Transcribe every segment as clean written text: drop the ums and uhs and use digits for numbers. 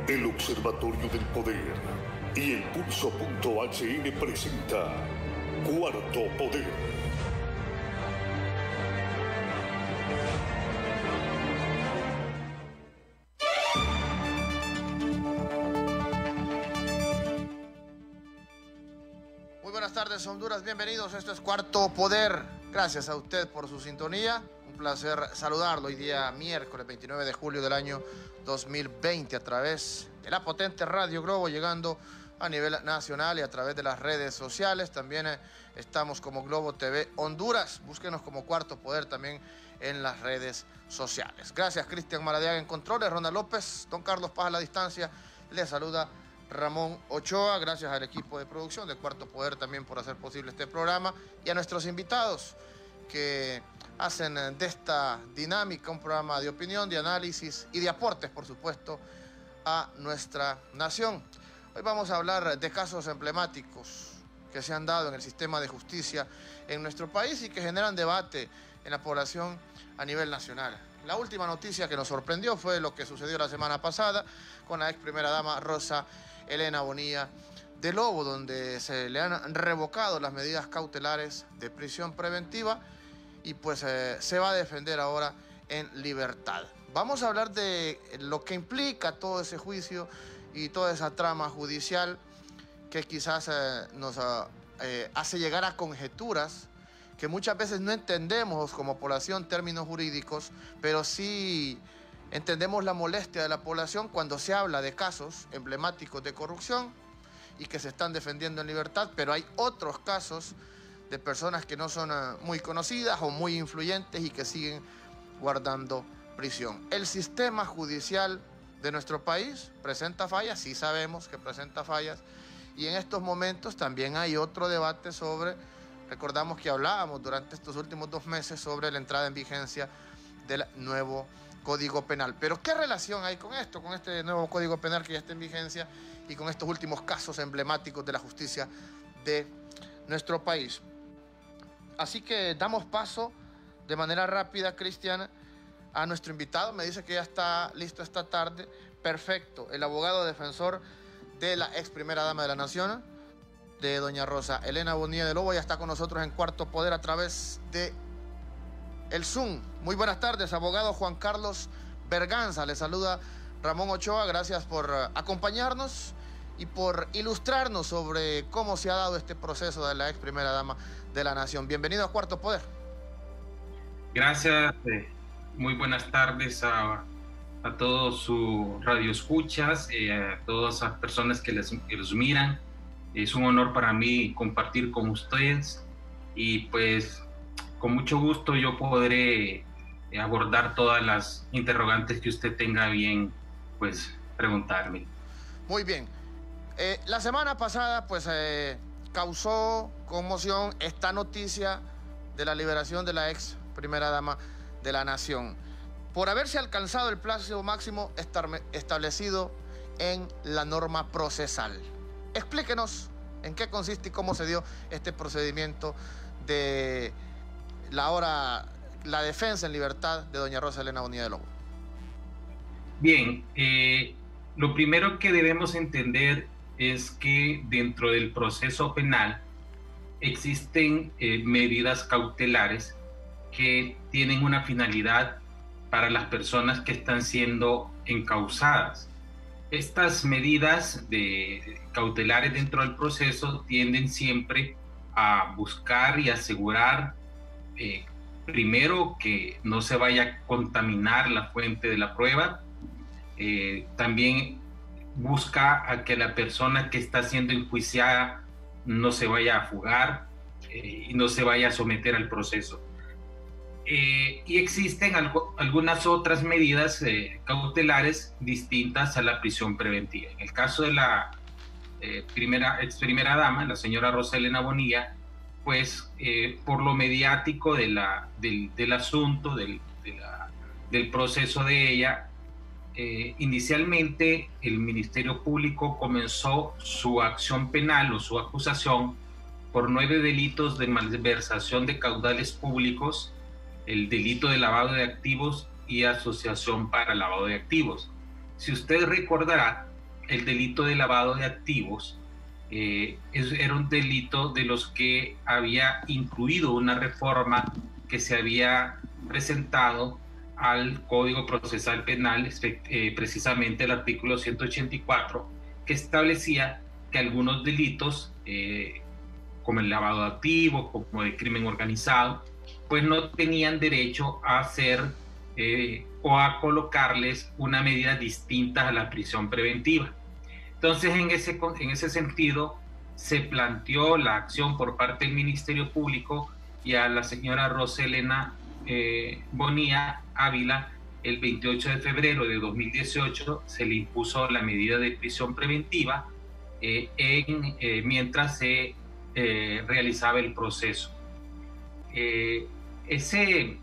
El Observatorio del Poder y el Pulso.hn presenta Cuarto Poder. Muy buenas tardes, Honduras. Bienvenidos. Esto es Cuarto Poder. Gracias a usted por su sintonía. Un placer saludarlo hoy día miércoles 29 de julio del año 2020 a través de la potente Radio Globo, llegando a nivel nacional y a través de las redes sociales. También estamos como Globo TV Honduras. Búsquenos como Cuarto Poder también en las redes sociales. Gracias, Cristian Maradiaga en controles, Ronald López, don Carlos Paz a la distancia. Les saluda Ramón Ochoa. Gracias al equipo de producción de Cuarto Poder también por hacer posible este programa y a nuestros invitados que hacen de esta dinámica un programa de opinión, de análisis y de aportes, por supuesto, a nuestra nación. Hoy vamos a hablar de casos emblemáticos que se han dado en el sistema de justicia en nuestro país y que generan debate en la población a nivel nacional. La última noticia que nos sorprendió fue lo que sucedió la semana pasada con la ex primera dama Rosa Elena Bonilla de Lobo, donde se le han revocado las medidas cautelares de prisión preventiva y pues se va a defender ahora en libertad. Vamos a hablar de lo que implica todo ese juicio y toda esa trama judicial que quizás nos hace llegar a conjeturas que muchas veces no entendemos como población términos jurídicos, pero sí entendemos la molestia de la población cuando se habla de casos emblemáticos de corrupción y que se están defendiendo en libertad, pero hay otros casos de personas que no son muy conocidas o muy influyentes y que siguen guardando prisión. El sistema judicial de nuestro país presenta fallas, sí sabemos que presenta fallas, y en estos momentos también hay otro debate sobre, recordamos que hablábamos durante estos últimos 2 meses sobre la entrada en vigencia del nuevo Código Penal. Pero ¿qué relación hay con esto, con este nuevo Código Penal que ya está en vigencia y con estos últimos casos emblemáticos de la justicia de nuestro país? Así que damos paso de manera rápida, Cristian, a nuestro invitado. Me dice que ya está listo esta tarde. Perfecto. El abogado defensor de la ex primera dama de la Nación, de doña Rosa Elena Bonilla de Lobo, ya está con nosotros en Cuarto Poder a través de el Zoom. Muy buenas tardes, abogado Juan Carlos Berganza. Le saluda Ramón Ochoa. Gracias por acompañarnos y por ilustrarnos sobre cómo se ha dado este proceso de la ex primera dama de la Nación. Bienvenido a Cuarto Poder. Gracias. Muy buenas tardes a todos sus radioescuchas, a todas las personas que los miran. Es un honor para mí compartir con ustedes y pues con mucho gusto yo podré abordar todas las interrogantes que usted tenga bien pues preguntarme. Muy bien. La semana pasada pues causó conmoción esta noticia de la liberación de la ex primera dama de la Nación por haberse alcanzado el plazo máximo establecido en la norma procesal. Explíquenos en qué consiste y cómo se dio este procedimiento de la defensa en libertad de doña Rosa Elena Bonilla de Lobo. Bien, lo primero que debemos entender es que dentro del proceso penal existen medidas cautelares que tienen una finalidad para las personas que están siendo encausadas. Estas medidas cautelares dentro del proceso tienden siempre a buscar y asegurar, primero, que no se vaya a contaminar la fuente de la prueba. También busca a que la persona que está siendo enjuiciada no se vaya a fugar y no se vaya a someter al proceso. Y existen algunas otras medidas cautelares distintas a la prisión preventiva. En el caso de la ex primera dama, la señora Rosa Elena Bonilla, pues por lo mediático del asunto, del proceso de ella, inicialmente el Ministerio Público comenzó su acción penal o su acusación por 9 delitos de malversación de caudales públicos, el delito de lavado de activos y asociación para lavado de activos. Si usted recordará, el delito de lavado de activos era un delito de los que había incluido una reforma que se había presentado al Código Procesal Penal, precisamente el artículo 184, que establecía que algunos delitos, como el lavado de activos, como de crimen organizado, pues no tenían derecho a hacer o a colocarles una medida distinta a la prisión preventiva. Entonces, en ese sentido, se planteó la acción por parte del Ministerio Público y a la señora Roselena Bonilla Ávila. El 28 de febrero de 2018 se le impuso la medida de prisión preventiva mientras se realizaba el proceso. Ese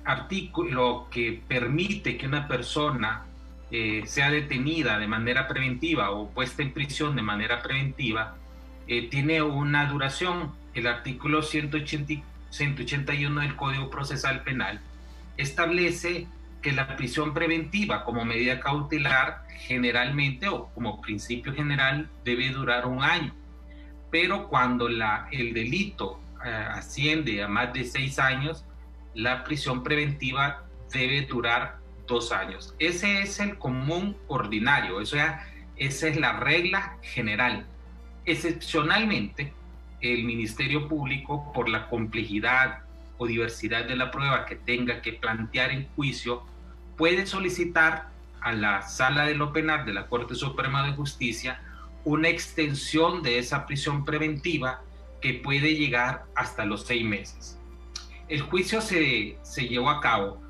artículo que permite que una persona sea detenida de manera preventiva o puesta en prisión de manera preventiva tiene una duración. El artículo 181 del Código Procesal Penal establece que la prisión preventiva como medida cautelar generalmente o como principio general debe durar 1 año, pero cuando el delito asciende a más de 6 años, la prisión preventiva debe durar 2 años. Ese es el común ordinario, esa es la regla general. Excepcionalmente, el Ministerio Público, por la complejidad o diversidad de la prueba que tenga que plantear en juicio, puede solicitar a la Sala de lo Penal de la Corte Suprema de Justicia una extensión de esa prisión preventiva que puede llegar hasta los 6 meses. El juicio se llevó a cabo.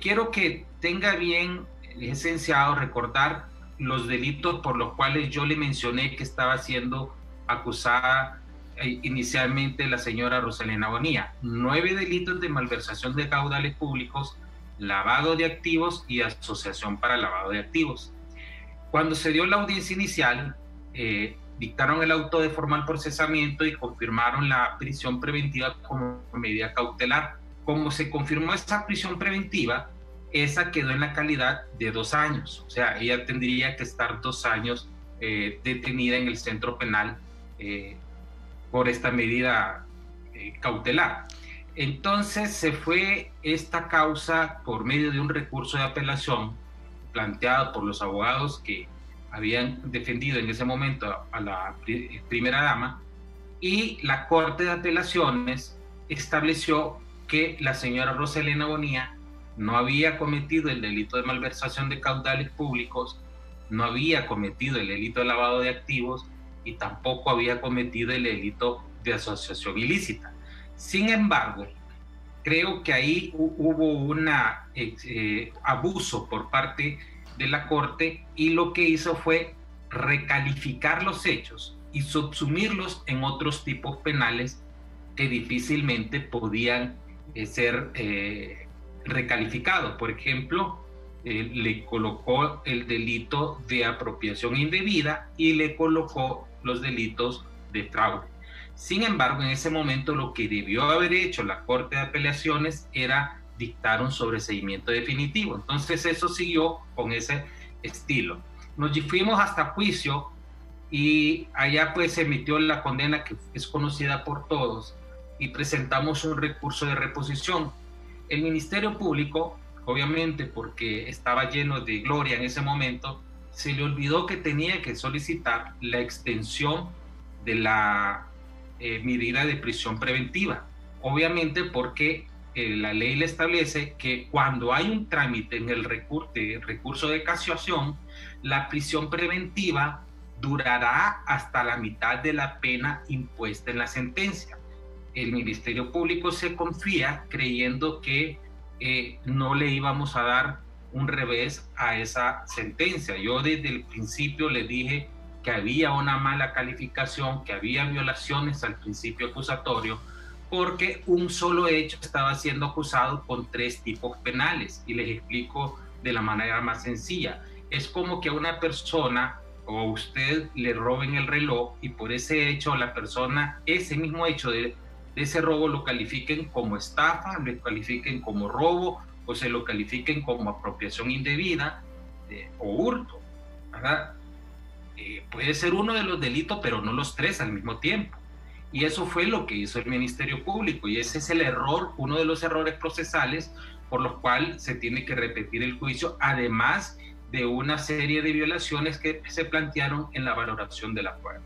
Quiero que tenga bien, licenciado, recordar los delitos por los cuales yo le mencioné que estaba siendo acusada inicialmente la señora Roselena Bonilla. 9 delitos de malversación de caudales públicos, lavado de activos y asociación para lavado de activos. Cuando se dio la audiencia inicial, dictaron el auto de formal procesamiento y confirmaron la prisión preventiva como medida cautelar. Como se confirmó esa prisión preventiva, esa quedó en la calidad de 2 años. O sea, ella tendría que estar 2 años detenida en el centro penal por esta medida cautelar. Entonces se fue esta causa por medio de un recurso de apelación planteado por los abogados que habían defendido en ese momento a la primera dama, y la Corte de Apelaciones estableció que la señora Roselena Bonilla no había cometido el delito de malversación de caudales públicos, no había cometido el delito de lavado de activos y tampoco había cometido el delito de asociación ilícita. Sin embargo, creo que ahí hubo un abuso por parte de la Corte, y lo que hizo fue recalificar los hechos y subsumirlos en otros tipos penales que difícilmente podían ser recalificados. Por ejemplo, le colocó el delito de apropiación indebida y le colocó los delitos de fraude. Sin embargo, en ese momento lo que debió haber hecho la Corte de Apelaciones era dictar un sobreseimiento definitivo. Entonces eso siguió con ese estilo. Nos fuimos hasta juicio y allá pues se emitió la condena que es conocida por todos y presentamos un recurso de reposición. El Ministerio Público, obviamente porque estaba lleno de gloria en ese momento, se le olvidó que tenía que solicitar la extensión de la medida de prisión preventiva. Obviamente porque la ley le establece que cuando hay un trámite en el recurso de casación, la prisión preventiva durará hasta la mitad de la pena impuesta en la sentencia. El Ministerio Público se confía creyendo que no le íbamos a dar un revés a esa sentencia. Yo desde el principio le dije que había una mala calificación, que había violaciones al principio acusatorio, porque un solo hecho estaba siendo acusado con 3 tipos penales, y les explico de la manera más sencilla. Es como que a una persona o a usted le roben el reloj y por ese hecho la persona, ese mismo hecho de ese robo lo califiquen como estafa, lo califiquen como robo o se lo califiquen como apropiación indebida o hurto, ¿verdad? puede ser uno de los delitos, pero no los tres al mismo tiempo. Y eso fue lo que hizo el Ministerio Público, y ese es el error, uno de los errores procesales por los cuales se tiene que repetir el juicio, además de una serie de violaciones que se plantearon en la valoración de la prueba.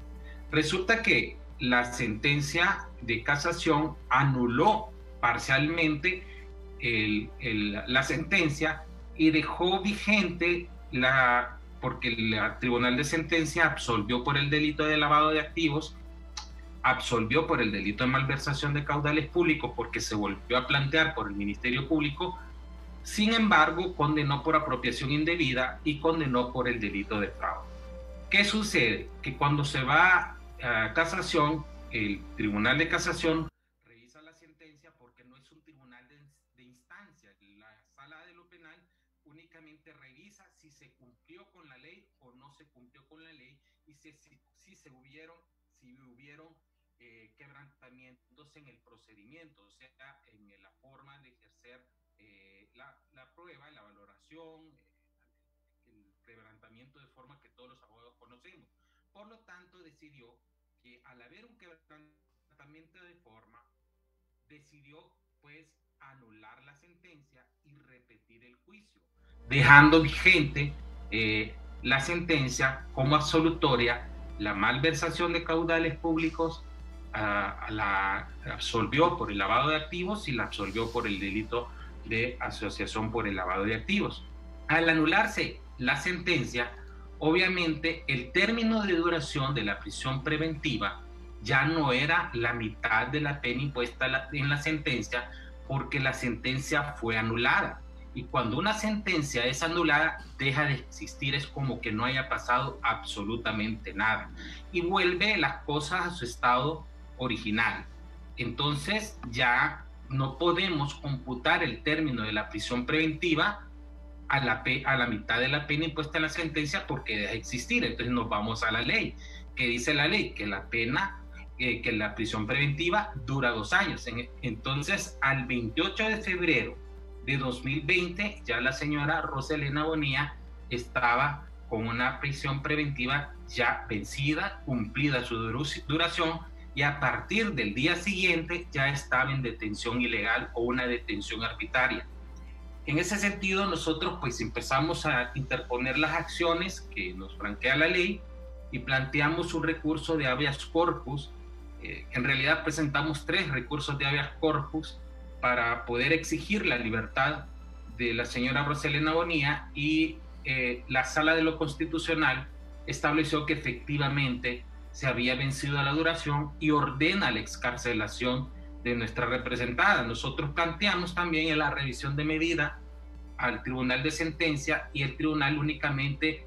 Resulta que la sentencia de casación anuló parcialmente la sentencia y dejó vigente porque el Tribunal de Sentencia absolvió por el delito de lavado de activos, absolvió por el delito de malversación de caudales públicos porque se volvió a plantear por el Ministerio Público. Sin embargo, condenó por apropiación indebida y condenó por el delito de fraude. ¿Qué sucede? Que cuando se va a casación, el Tribunal de Casación revisa la sentencia porque no es un tribunal de instancia. La Sala de lo Penal únicamente revisa si se cumplió con la ley o no se cumplió con la ley y si hubieron quebrantamientos en el procedimiento, o sea, en la forma de ejercer la prueba, la valoración, el quebrantamiento de forma que todos los abogados conocemos. Por lo tanto, decidió que al haber un quebrantamiento de forma, decidió pues anular la sentencia y repetir el juicio, dejando vigente la sentencia como absolutoria. La malversación de caudales públicos la absolvió por el lavado de activos y la absolvió por el delito de asociación por el lavado de activos. Al anularse la sentencia, obviamente el término de duración de la prisión preventiva ya no era la mitad de la pena impuesta en la sentencia, porque la sentencia fue anulada. Y cuando una sentencia es anulada, deja de existir, es como que no haya pasado absolutamente nada y vuelve las cosas a su estado original. Entonces ya no podemos computar el término de la prisión preventiva a la mitad de la pena impuesta en la sentencia, porque deja de existir. Entonces nos vamos a la ley. ¿Qué dice la ley? Que la pena, que la prisión preventiva dura 2 años. Entonces, al 28 de febrero de 2020, ya la señora Roselena Bonilla estaba con una prisión preventiva ya vencida, cumplida su duración, y a partir del día siguiente ya estaba en detención ilegal o una detención arbitraria. En ese sentido, nosotros pues empezamos a interponer las acciones que nos plantea la ley y planteamos un recurso de habeas corpus. En realidad presentamos 3 recursos de habeas corpus para poder exigir la libertad de la señora Roselena Bonilla, y la Sala de lo Constitucional estableció que efectivamente se había vencido la duración y ordena la excarcelación de nuestra representada. Nosotros planteamos también la revisión de medida al Tribunal de Sentencia, y el tribunal únicamente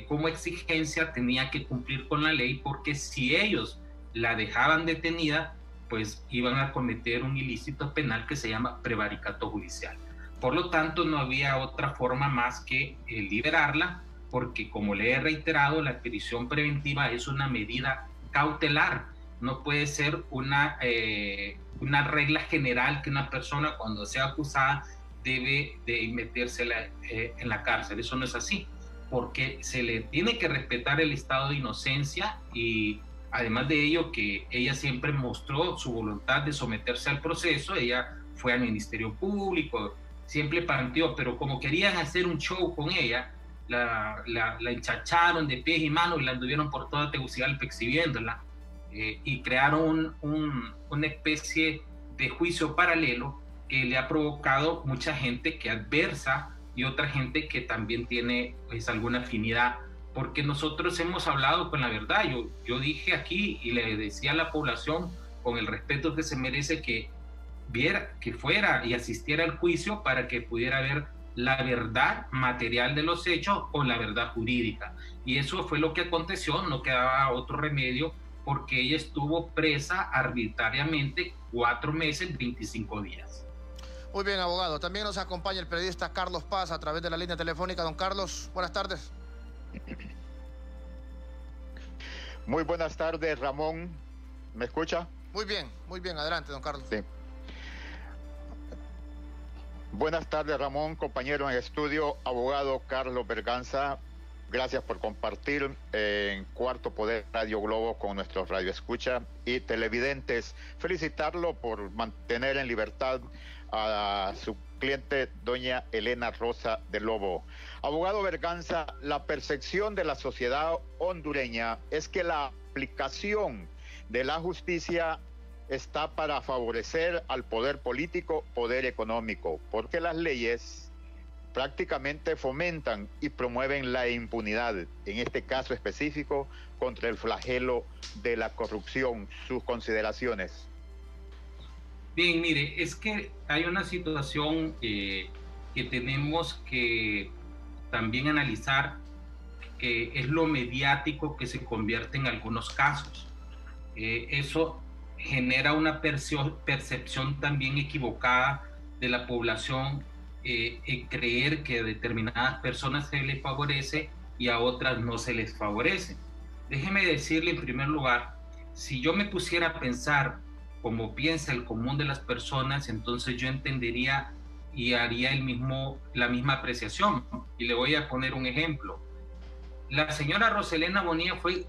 como exigencia tenía que cumplir con la ley, porque si ellos la dejaban detenida, pues iban a cometer un ilícito penal que se llama prevaricato judicial. Por lo tanto, no había otra forma más que liberarla, porque como le he reiterado, la prisión preventiva es una medida cautelar. No puede ser una regla general que una persona cuando sea acusada debe de meterse en la cárcel. Eso no es así, porque se le tiene que respetar el estado de inocencia, y además de ello que ella siempre mostró su voluntad de someterse al proceso. Ella fue al Ministerio Público, siempre planteó, pero como querían hacer un show con ella, la enchacharon de pies y manos y la anduvieron por toda Tegucigalpa exhibiéndola, y crearon una especie de juicio paralelo que le ha provocado mucha gente que adversa y otra gente que también tiene pues alguna afinidad, porque nosotros hemos hablado con la verdad. Yo dije aquí y le decía a la población, con el respeto que se merece, que viera, que fuera y asistiera al juicio para que pudiera ver la verdad material de los hechos o la verdad jurídica. Y eso fue lo que aconteció, no quedaba otro remedio, porque ella estuvo presa arbitrariamente 4 meses, 25 días. Muy bien, abogado. También nos acompaña el periodista Carlos Paz a través de la línea telefónica. Don Carlos, buenas tardes. Muy buenas tardes, Ramón. ¿Me escucha? Muy bien, adelante, don Carlos. Sí. Buenas tardes, Ramón, compañero en estudio, abogado Carlos Berganza. Gracias por compartir en Cuarto Poder Radio Globo con nuestros radioescucha y televidentes. Felicitarlo por mantener en libertad a su cliente, doña Elena Rosa de Lobo. Abogado Berganza, la percepción de la sociedad hondureña es que la aplicación de la justicia está para favorecer al poder político, poder económico, porque las leyes prácticamente fomentan y promueven la impunidad, en este caso específico, contra el flagelo de la corrupción. Sus consideraciones. Bien, mire, es que hay una situación que tenemos que también analizar, que es lo mediático que se convierte en algunos casos. Eso genera una percepción también equivocada de la población, creer que a determinadas personas se les favorece y a otras no se les favorece. Déjeme decirle en primer lugar, si yo me pusiera a pensar como piensa el común de las personas, entonces yo entendería y haría la misma apreciación. Y le voy a poner un ejemplo. La señora Roselena Bonilla fue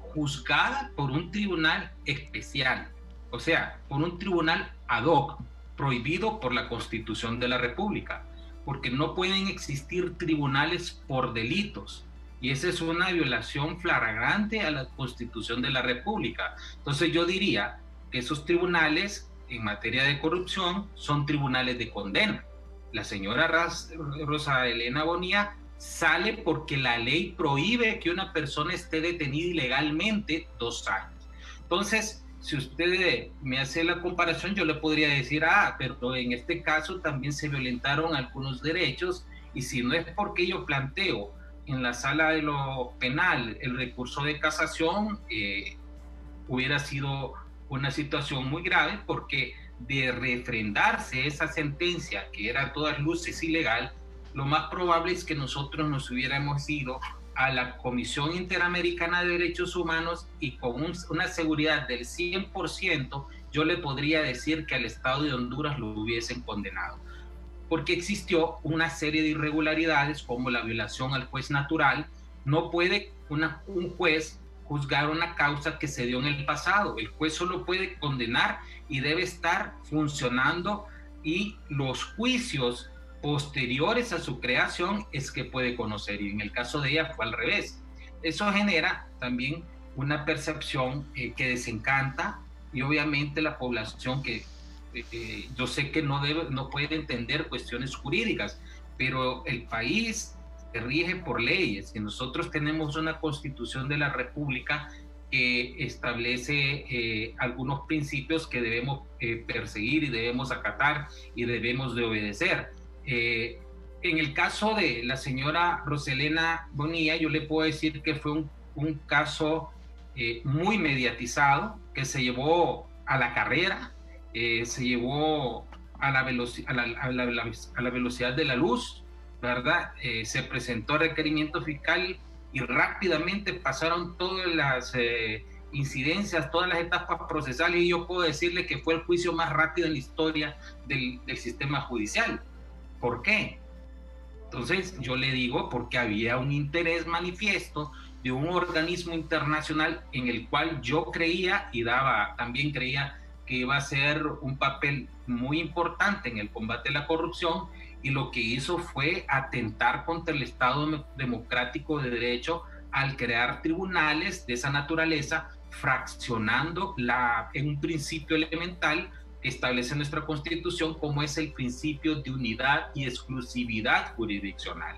juzgada por un tribunal especial, o sea, por un tribunal ad hoc, prohibido por la Constitución de la República, porque no pueden existir tribunales por delitos, y esa es una violación flagrante a la Constitución de la República. Entonces yo diría que esos tribunales en materia de corrupción son tribunales de condena. La señora Rosa Elena Bonilla sale porque la ley prohíbe que una persona esté detenida ilegalmente 2 años. Entonces, si usted me hace la comparación, yo le podría decir, pero en este caso también se violentaron algunos derechos, y si no es porque yo planteo en la sala de lo penal el recurso de casación, hubiera sido una situación muy grave, porque de refrendarse esa sentencia, que era a todas luces ilegal, lo más probable es que nosotros nos hubiéramos ido a la Comisión Interamericana de Derechos Humanos, y con una seguridad del 100%, yo le podría decir que al Estado de Honduras lo hubiesen condenado. Porque existió una serie de irregularidades, como la violación al juez natural. No puede un juez juzgar una causa que se dio en el pasado. El juez solo puede condenar y debe estar funcionando, y los juicios posteriores a su creación es que puede conocer, y en el caso de ella fue al revés. Eso genera también una percepción que desencanta, y obviamente la población que yo sé que no puede entender cuestiones jurídicas, pero el país se rige por leyes, y nosotros tenemos una Constitución de la República que establece algunos principios que debemos perseguir y debemos acatar y debemos de obedecer. En el caso de la señora Roselena Bonilla, yo le puedo decir que fue un caso muy mediatizado, que se llevó a la carrera, se llevó a la velocidad de la luz, ¿verdad? Se presentó requerimiento fiscal y rápidamente pasaron todas las incidencias, todas las etapas procesales, y yo puedo decirle que fue el juicio más rápido en la historia del sistema judicial. ¿Por qué? Entonces yo le digo porque había un interés manifiesto de un organismo internacional en el cual yo creía y también creía que iba a ser un papel muy importante en el combate a la corrupción, y lo que hizo fue atentar contra el Estado democrático de derecho al crear tribunales de esa naturaleza, fraccionando en un principio elemental que establece nuestra Constitución, como es el principio de unidad y exclusividad jurisdiccional.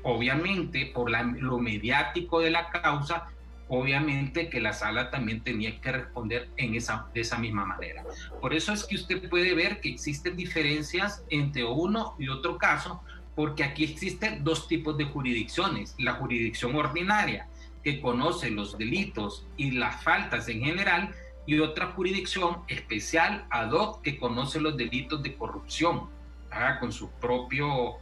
Obviamente, por lo mediático de la causa, obviamente que la sala también tenía que responder de esa misma manera. Por eso es que usted puede ver que existen diferencias entre uno y otro caso, porque aquí existen 2 tipos de jurisdicciones: la jurisdicción ordinaria, que conoce los delitos y las faltas en general, y otra jurisdicción especial ad hoc que conoce los delitos de corrupción, con su propio,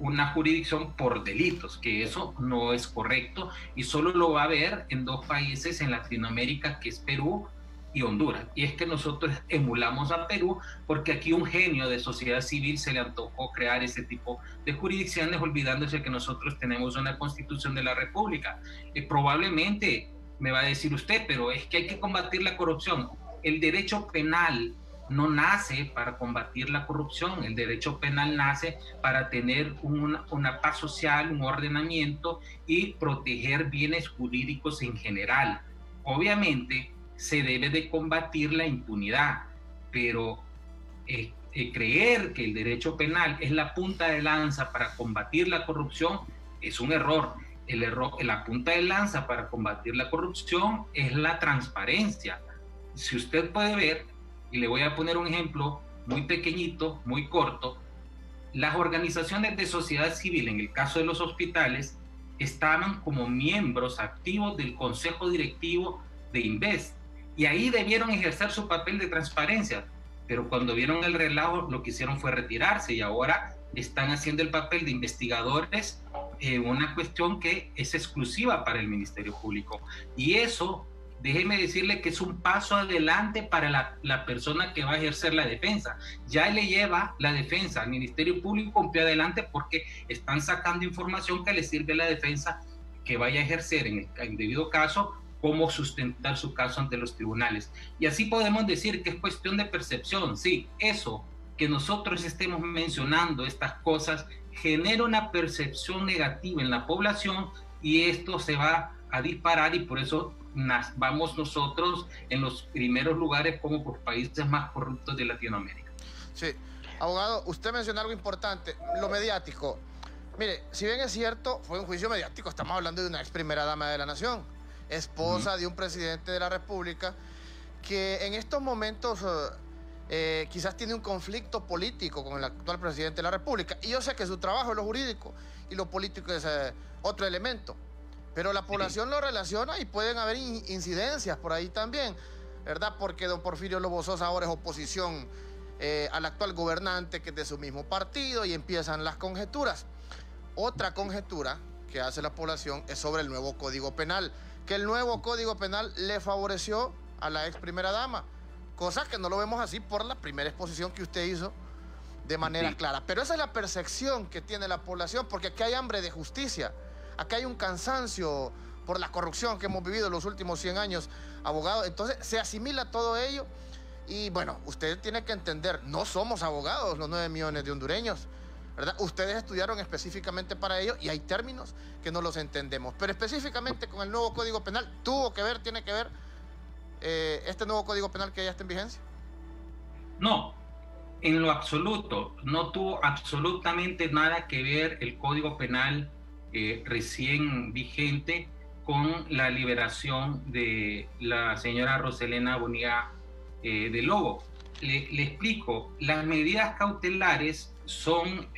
una jurisdicción por delitos, que eso no es correcto, y solo lo va a ver en 2 países en Latinoamérica, que es Perú y Honduras. Y es que nosotros emulamos a Perú porque aquí un genio de sociedad civil se le antojó crear ese tipo de jurisdicciones, olvidándose que nosotros tenemos una constitución de la República. Probablemente me va a decir usted, pero es que hay que combatir la corrupción. El derecho penal no nace para combatir la corrupción, el derecho penal nace para tener una paz social, un ordenamiento y proteger bienes jurídicos en general. Obviamente se debe de combatir la impunidad, pero creer que el derecho penal es la punta de lanza para combatir la corrupción es un error. La punta de lanza para combatir la corrupción es la transparencia. Si usted puede ver, y le voy a poner un ejemplo muy pequeñito, muy corto, las organizaciones de sociedad civil, en el caso de los hospitales, estaban como miembros activos del consejo directivo de Invest, y ahí debieron ejercer su papel de transparencia, pero cuando vieron el relajo lo que hicieron fue retirarse y ahora están haciendo el papel de investigadores, una cuestión que es exclusiva para el Ministerio Público. Y eso, déjeme decirle que es un paso adelante para la persona que va a ejercer la defensa. Ya le lleva la defensa al Ministerio Público un pie adelante porque están sacando información que le sirve a la defensa que vaya a ejercer en el debido caso cómo sustentar su caso ante los tribunales. Y así podemos decir que es cuestión de percepción. Sí, eso que nosotros estemos mencionando estas cosas genera una percepción negativa en la población y esto se va a disparar y por eso vamos nosotros en los primeros lugares como por países más corruptos de Latinoamérica. Sí, abogado, usted mencionó algo importante, lo mediático. Mire, si bien es cierto, fue un juicio mediático, estamos hablando de una ex primera dama de la nación, esposa de un presidente de la República, que en estos momentos quizás tiene un conflicto político con el actual presidente de la República. Y yo sé que su trabajo es lo jurídico y lo político es otro elemento. Pero la población lo relaciona y pueden haber incidencias por ahí también, ¿verdad? Porque don Porfirio Lobo Sosa ahora es oposición al actual gobernante que es de su mismo partido y empiezan las conjeturas. Otra conjetura que hace la población es sobre el nuevo Código Penal, que el nuevo Código Penal le favoreció a la ex primera dama, cosa que no lo vemos así por la primera exposición que usted hizo de manera clara. Pero esa es la percepción que tiene la población, porque aquí hay hambre de justicia. Acá hay un cansancio por la corrupción que hemos vivido en los últimos 100 años, abogado. Entonces se asimila todo ello y bueno, usted tiene que entender, no somos abogados los 9 millones de hondureños, ¿verdad? Ustedes estudiaron específicamente para ello y hay términos que no los entendemos. Pero específicamente con el nuevo Código Penal, tiene que ver este nuevo Código Penal que ya está en vigencia. No, en lo absoluto, no tuvo absolutamente nada que ver el Código Penal recién vigente con la liberación de la señora Roselena Bonilla de Lobo. Le explico, las medidas cautelares son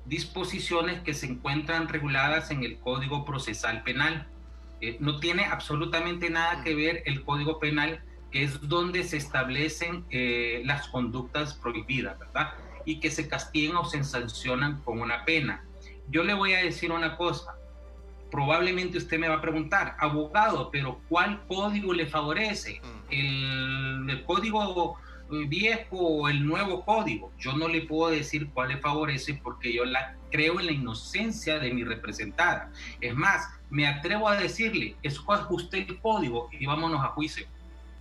disposiciones que se encuentran reguladas en el Código Procesal Penal. No tiene absolutamente nada que ver el Código Penal, que es donde se establecen las conductas prohibidas, ¿verdad? Y que se castigan o se sancionan con una pena. Yo le voy a decir una cosa, probablemente usted me va a preguntar, abogado, pero ¿cuál código le favorece? ¿El código viejo o el nuevo código? Yo no le puedo decir cuál le favorece porque yo creo en la inocencia de mi representada. Es más, me atrevo a decirle, escoja usted el código y vámonos a juicio,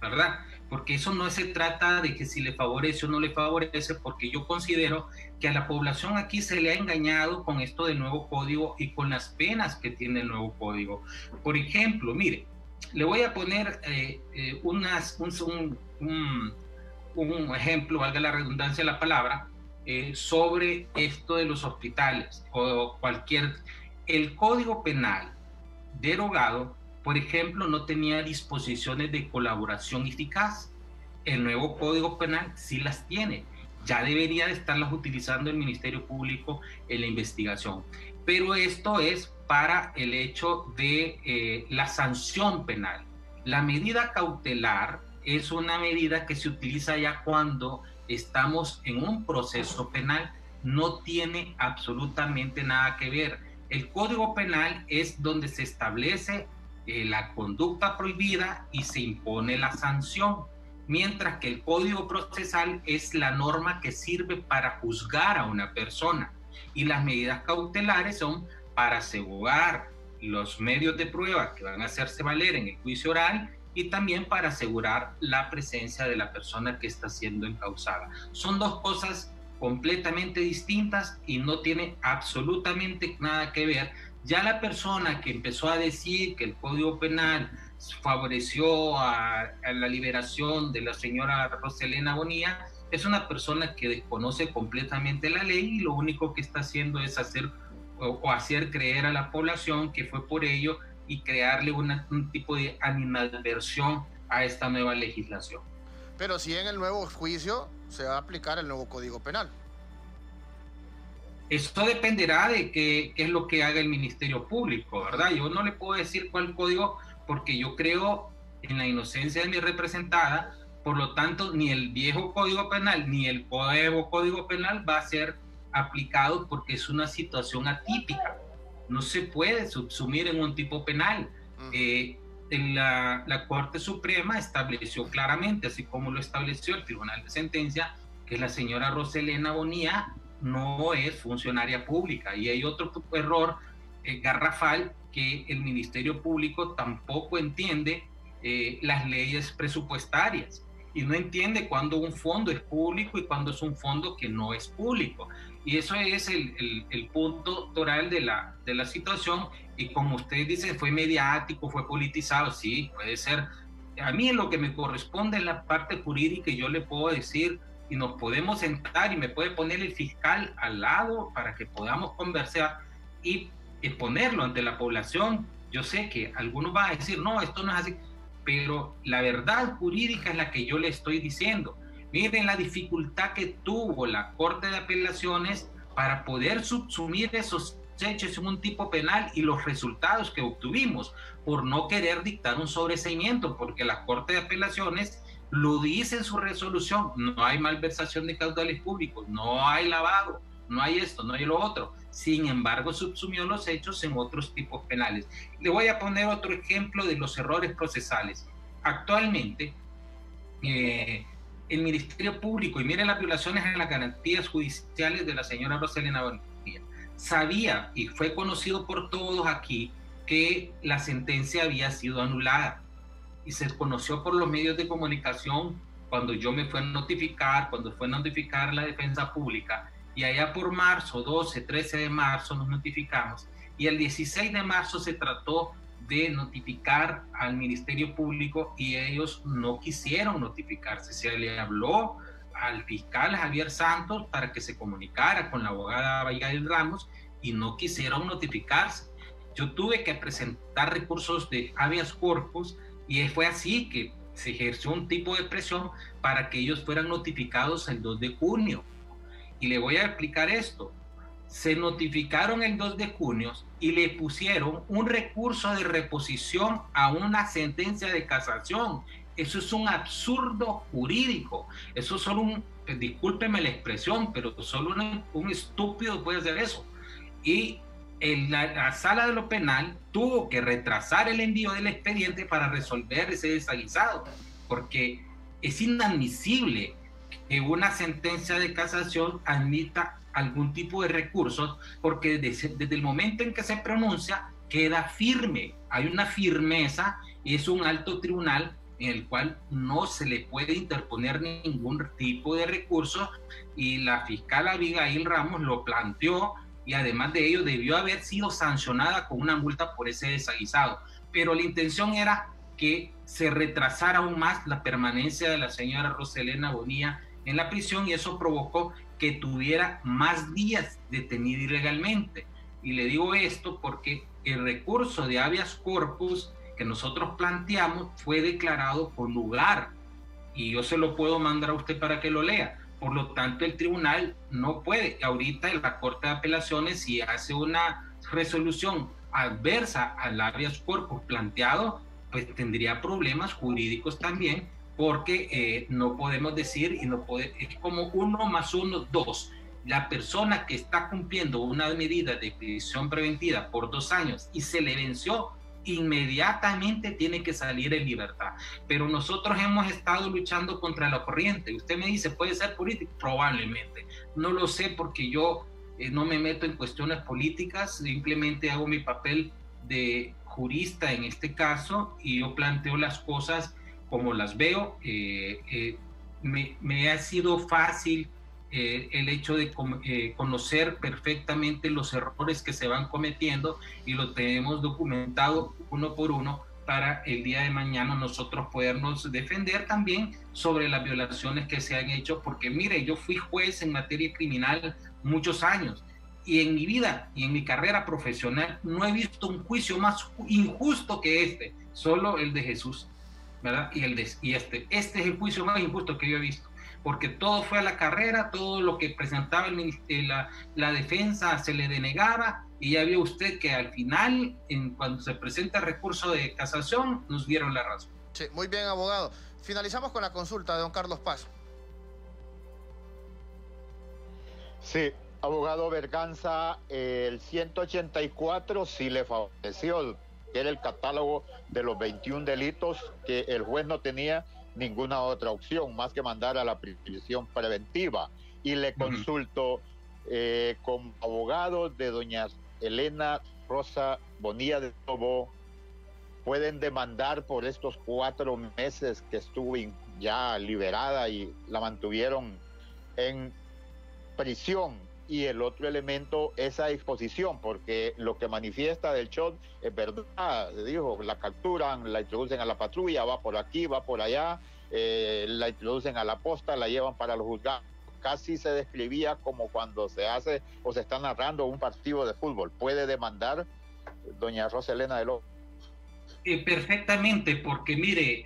¿verdad? Porque eso no se trata de que si le favorece o no le favorece, porque yo considero que a la población aquí se le ha engañado con esto del nuevo código y con las penas que tiene el nuevo código. Por ejemplo, mire, le voy a poner un ejemplo, valga la redundancia de la palabra, sobre esto de los hospitales o el Código Penal derogado, por ejemplo, no tenía disposiciones de colaboración eficaz. El nuevo Código Penal sí las tiene. Ya debería de estarlas utilizando el Ministerio Público en la investigación. Pero esto es para el hecho de la sanción penal. La medida cautelar es una medida que se utiliza ya cuando estamos en un proceso penal. No tiene absolutamente nada que ver. El Código Penal es donde se establece la conducta prohibida y se impone la sanción, mientras que el Código Procesal es la norma que sirve para juzgar a una persona y las medidas cautelares son para asegurar los medios de prueba que van a hacerse valer en el juicio oral y también para asegurar la presencia de la persona que está siendo encausada. Son dos cosas completamente distintas y no tienen absolutamente nada que ver. Ya la persona que empezó a decir que el Código Penal favoreció a la liberación de la señora Roselena Bonilla es una persona que desconoce completamente la ley y lo único que está haciendo es hacer creer a la población que fue por ello y crearle un tipo de animadversión a esta nueva legislación. Pero sí, en el nuevo juicio se va a aplicar el nuevo Código Penal. Eso dependerá de qué es lo que haga el Ministerio Público, ¿verdad? Yo no le puedo decir cuál código porque yo creo en la inocencia de mi representada, por lo tanto, ni el viejo Código Penal ni el nuevo Código Penal va a ser aplicado porque es una situación atípica. No se puede subsumir en un tipo penal. La Corte Suprema estableció claramente, así como lo estableció el Tribunal de Sentencia, que la señora Roselena Bonilla no es funcionaria pública. Y hay otro error garrafal, que el Ministerio Público tampoco entiende las leyes presupuestarias y no entiende cuándo un fondo es público y cuándo es un fondo que no es público. Y eso es el punto toral de la situación. Y como ustedes dicen, fue mediático, fue politizado. Sí, puede ser. A mí en lo que me corresponde en la parte jurídica, yo le puedo decir, y nos podemos sentar y me puede poner el fiscal al lado para que podamos conversar y exponerlo ante la población. Yo sé que algunos van a decir, no, esto no es así, pero la verdad jurídica es la que yo le estoy diciendo. Miren la dificultad que tuvo la Corte de Apelaciones para poder subsumir esos hechos en un tipo penal y los resultados que obtuvimos por no querer dictar un sobreseimiento, porque la Corte de Apelaciones lo dice en su resolución: no hay malversación de caudales públicos, no hay lavado, no hay esto, no hay lo otro. Sin embargo, subsumió los hechos en otros tipos penales. Le voy a poner otro ejemplo de los errores procesales. Actualmente, el Ministerio Público, y miren las violaciones a las garantías judiciales de la señora Roselena Bonilla, sabía y fue conocido por todos aquí que la sentencia había sido anulada y se conoció por los medios de comunicación cuando yo me fui a notificar, cuando fue a notificar la defensa pública, y allá por marzo, 12, 13 de marzo nos notificamos, y el 16 de marzo se trató de notificar al Ministerio Público y ellos no quisieron notificarse. Se le habló al fiscal Javier Santos para que se comunicara con la abogada Abigail Ramos y no quisieron notificarse. Yo tuve que presentar recursos de habeas corpus y fue así que se ejerció un tipo de presión para que ellos fueran notificados el 2 de junio. Y le voy a explicar esto. Se notificaron el 2 de junio y le pusieron un recurso de reposición a una sentencia de casación. Eso es un absurdo jurídico. Eso es solo discúlpeme la expresión, pero solo un estúpido puede hacer eso. Y la sala de lo penal tuvo que retrasar el envío del expediente para resolver ese desaguisado, porque es inadmisible que una sentencia de casación admita algún tipo de recursos, porque desde el momento en que se pronuncia queda firme, hay una firmeza y es un alto tribunal en el cual no se le puede interponer ningún tipo de recurso, y la fiscal Abigail Ramos lo planteó y además de ello debió haber sido sancionada con una multa por ese desaguisado, pero la intención era que se retrasara aún más la permanencia de la señora Roselena Bonilla en la prisión y eso provocó que tuviera más días detenida ilegalmente. Y le digo esto porque el recurso de habeas corpus que nosotros planteamos fue declarado con lugar y yo se lo puedo mandar a usted para que lo lea. Por lo tanto, el tribunal no puede. Ahorita la Corte de Apelaciones, si hace una resolución adversa al habeas corpus planteado, pues tendría problemas jurídicos también, porque no podemos decir, es como 1 más 1, 2. La persona que está cumpliendo una medida de prisión preventiva por 2 años y se le venció inmediatamente tiene que salir en libertad. Pero nosotros hemos estado luchando contra la corriente. Usted me dice, ¿puede ser político? Probablemente. No lo sé porque yo no me meto en cuestiones políticas, simplemente hago mi papel de jurista en este caso y yo planteo las cosas como las veo. Me ha sido fácil el hecho de conocer perfectamente los errores que se van cometiendo y lo tenemos documentado uno por uno para el día de mañana nosotros podernos defender también sobre las violaciones que se han hecho, porque mire, yo fui juez en materia criminal muchos años y en mi vida y en mi carrera profesional no he visto un juicio más injusto que este, solo el de Jesús, ¿verdad? Y este es el juicio más injusto que yo he visto, porque todo fue a la carrera, todo lo que presentaba la defensa se le denegaba, y ya vio usted que al final, cuando se presenta el recurso de casación, nos dieron la razón. Sí, muy bien, abogado. Finalizamos con la consulta de don Carlos Paz. Sí, abogado Berganza, el 184 sí le favoreció, que era el catálogo de los 21 delitos que el juez no tenía ninguna otra opción más que mandar a la prisión preventiva. Y le consulto como abogado de doña Elena Rosa Bonilla de Lobo, ¿pueden demandar por estos 4 meses que estuvo ya liberada y la mantuvieron en prisión? Y el otro elemento, esa exposición, porque lo que manifiesta del shot es verdad, dijo, la capturan, la introducen a la patrulla, va por aquí, va por allá, la introducen a la posta, la llevan para los juzgados. Casi se describía como cuando se hace o se está narrando un partido de fútbol. ¿Puede demandar doña Rosa Elena de Lobo? Perfectamente, porque mire,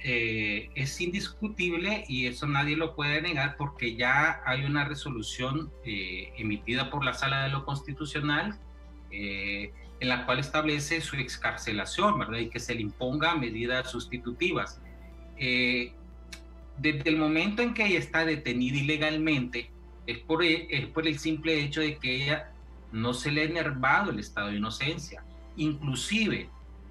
es indiscutible y eso nadie lo puede negar porque ya hay una resolución emitida por la Sala de lo Constitucional en la cual establece su excarcelación, ¿verdad? Y que se le imponga medidas sustitutivas. Desde el momento en que ella está detenida ilegalmente, es por el simple hecho de que ella no se le ha enervado el estado de inocencia. Inclusive,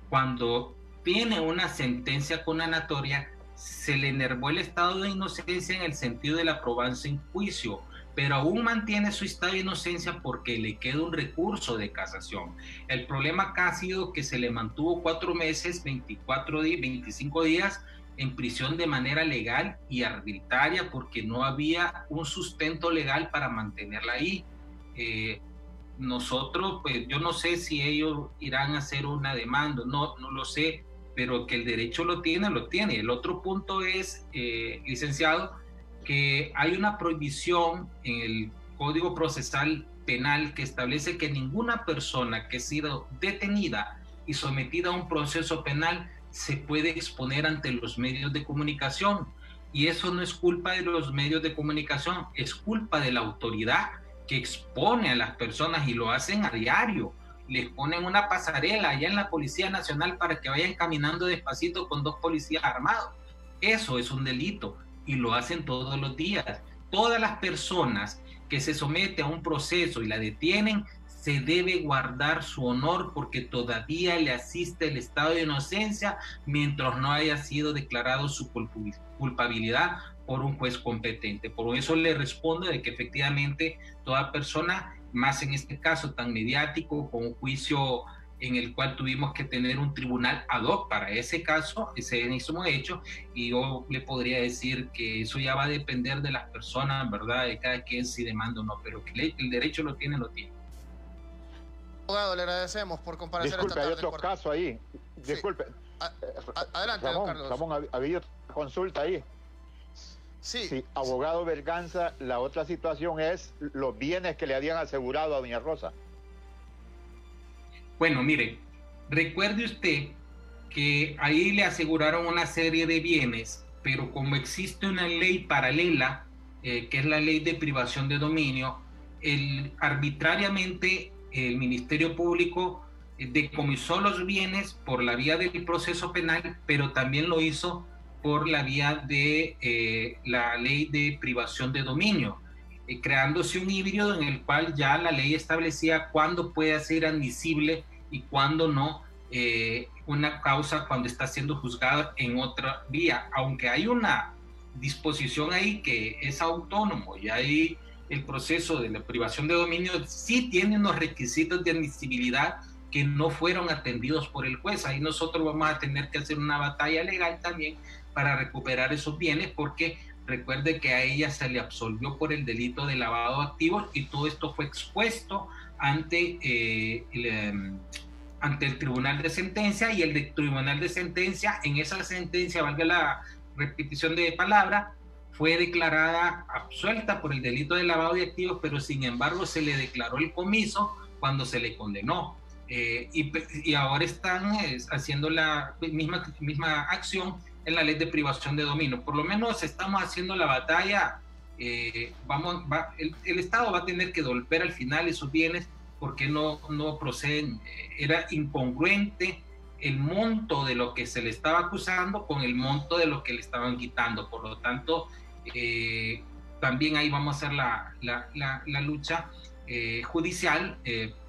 cuando tiene una sentencia condenatoria, se le enervó el estado de inocencia en el sentido de la probancia en juicio, pero aún mantiene su estado de inocencia porque le queda un recurso de casación. El problema acá ha sido que se le mantuvo 4 meses, 25 días en prisión de manera legal y arbitraria porque no había un sustento legal para mantenerla ahí. Nosotros, pues yo no sé si ellos irán a hacer una demanda, no lo sé, pero que el derecho lo tiene, lo tiene. El otro punto es, licenciado, que hay una prohibición en el Código Procesal Penal que establece que ninguna persona que ha sido detenida y sometida a un proceso penal se puede exponer ante los medios de comunicación. Y eso no es culpa de los medios de comunicación, es culpa de la autoridad que expone a las personas y lo hacen a diario. Les ponen una pasarela allá en la Policía Nacional para que vayan caminando despacito con 2 policías armados. Eso es un delito y lo hacen todos los días. Todas las personas que se someten a un proceso y la detienen, se debe guardar su honor porque todavía le asiste el estado de inocencia mientras no haya sido declarado su culpabilidad por un juez competente. Por eso le respondo de que efectivamente toda persona, más en este caso tan mediático, con un juicio en el cual tuvimos que tener un tribunal ad hoc para ese caso, ese mismo hecho, y yo le podría decir que eso ya va a depender de las personas, ¿verdad? De cada quien si demanda o no, pero que el derecho lo tiene, lo tiene. Abogado, le agradecemos por comparecer esta tarde. Disculpe, hay otro caso ahí. Disculpe. Adelante, don Carlos. Ramón, había otra consulta ahí. Sí, abogado Berganza, la otra situación es los bienes que le habían asegurado a doña Rosa. Bueno, mire, recuerde usted que ahí le aseguraron una serie de bienes, pero como existe una ley paralela, que es la ley de privación de dominio, arbitrariamente el Ministerio Público decomisó los bienes por la vía del proceso penal, pero también lo hizo por la vía de la ley de privación de dominio, creándose un híbrido en el cual ya la ley establecía cuándo puede ser admisible y cuándo no una causa cuando está siendo juzgada en otra vía, aunque hay una disposición ahí que es autónomo y hay el proceso de la privación de dominio, sí tiene unos requisitos de admisibilidad que no fueron atendidos por el juez. Ahí nosotros vamos a tener que hacer una batalla legal también para recuperar esos bienes, porque recuerde que a ella se le absolvió por el delito de lavado de activos y todo esto fue expuesto ante el tribunal de sentencia, y el tribunal de sentencia, en esa sentencia, valga la repetición de palabra, fue declarada absuelta por el delito de lavado de activos, pero sin embargo se le declaró el comiso cuando se le condenó. Y ahora están haciendo la misma acción en la ley de privación de dominio. Por lo menos estamos haciendo la batalla. El Estado va a tener que devolver al final esos bienes porque no proceden. Era incongruente el monto de lo que se le estaba acusando con el monto de lo que le estaban quitando. Por lo tanto, también ahí vamos a hacer la lucha judicial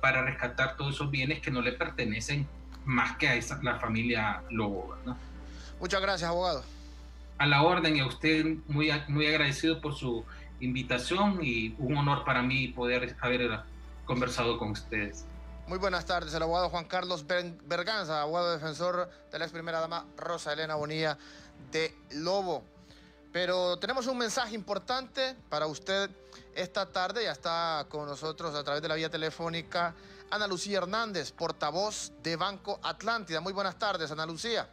para rescatar todos esos bienes que no le pertenecen más que a la familia Lobo, ¿verdad? Muchas gracias, abogado. A la orden, y a usted muy agradecido por su invitación, y un honor para mí poder haber conversado con ustedes. Muy buenas tardes, el abogado Juan Carlos Berganza, abogado defensor de la ex primera dama Rosa Elena Bonilla de Lobo. Pero tenemos un mensaje importante para usted esta tarde. Ya está con nosotros a través de la vía telefónica Ana Lucía Hernández, portavoz de Banco Atlántida. Muy buenas tardes, Ana Lucía.